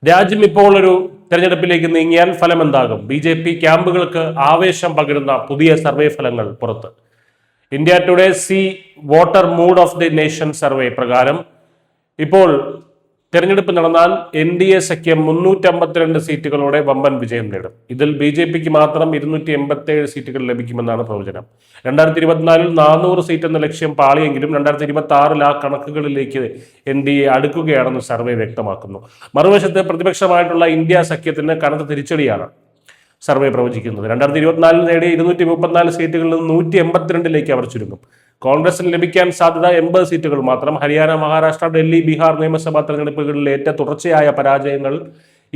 രാജ്യം ഇപ്പോൾ ഒരു തെരഞ്ഞെടുപ്പിലേക്ക് നീങ്ങിയാൽ ഫലം എന്താകും? ബി ക്യാമ്പുകൾക്ക് ആവേശം പകരുന്ന പുതിയ സർവേ ഫലങ്ങൾ പുറത്ത്. India today C voter mood off the nation survey പ്രകാരം ഇപ്പോൾ തെരഞ്ഞെടുപ്പ് നടന്നാൽ NDA സഖ്യം 352 സീറ്റുകളോടെ വമ്പൻ വിജയം നേടും. ഇതിൽ BJPക്ക് മാത്രം 287 സീറ്റുകൾ ലഭിക്കുമെന്നാണ് പ്രവചനം. 2024 400 സീറ്റ് എന്ന ലക്ഷ്യം പാളിയെങ്കിലും 2026 ആ കണക്കുകളിലേക്ക് NDA അടുക്കുകയാണെന്ന് സർവേ വ്യക്തമാക്കുന്നു. മറുവശത്ത് പ്രതിപക്ഷമായിട്ടുള്ള ഇന്ത്യ സഖ്യത്തിന് കനത്ത തിരിച്ചടിയാണ് സർവേ പ്രവചിക്കുന്നത്. 2024 നേടിയ 234 സീറ്റുകളിൽ നിന്ന് 182ലേക്ക് അവർ ചുരുങ്ങും. കോൺഗ്രസിന് ലഭിക്കാൻ സാധ്യത 80 സീറ്റുകൾ മാത്രം. ഹരിയാന, മഹാരാഷ്ട്ര, ഡൽഹി, ബീഹാർ നിയമസഭാ തെരഞ്ഞെടുപ്പുകളിലെ ഏറ്റ തുടർച്ചയായ പരാജയങ്ങൾ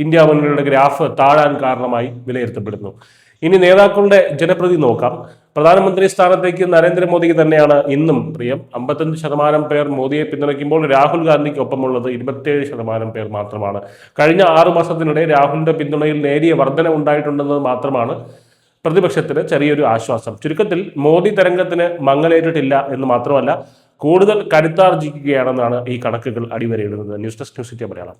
ഇന്ത്യ മുന്നണിയുടെ ഗ്രാഫ് താഴാൻ കാരണമായി വിലയിരുത്തപ്പെടുന്നു. ഇനി നേതാക്കളുടെ ജനപ്രതി നോക്കാം. പ്രധാനമന്ത്രി സ്ഥാനത്തേക്ക് നരേന്ദ്രമോദിക്ക് തന്നെയാണ് ഇന്നും പ്രിയം. 55% പേർ മോദിയെ പിന്തുണയ്ക്കുമ്പോൾ രാഹുൽ ഗാന്ധിക്ക് ഒപ്പമുള്ളത് 27% പേർ മാത്രമാണ്. കഴിഞ്ഞ 6 മാസത്തിനിടെ രാഹുലിന്റെ പിന്തുണയിൽ നേരിയ വർധന ഉണ്ടായിട്ടുണ്ടെന്നത് മാത്രമാണ് പ്രതിപക്ഷത്തിന് ചെറിയൊരു ആശ്വാസം. ചുരുക്കത്തിൽ മോദി തരംഗത്തിന് മങ്ങലേറ്റിട്ടില്ല എന്ന് മാത്രമല്ല, കൂടുതൽ കരുത്താർജിക്കുകയാണെന്നാണ് ഈ കണക്കുകൾ അടിവരയിടുന്നത്. News desk news India Malayalam.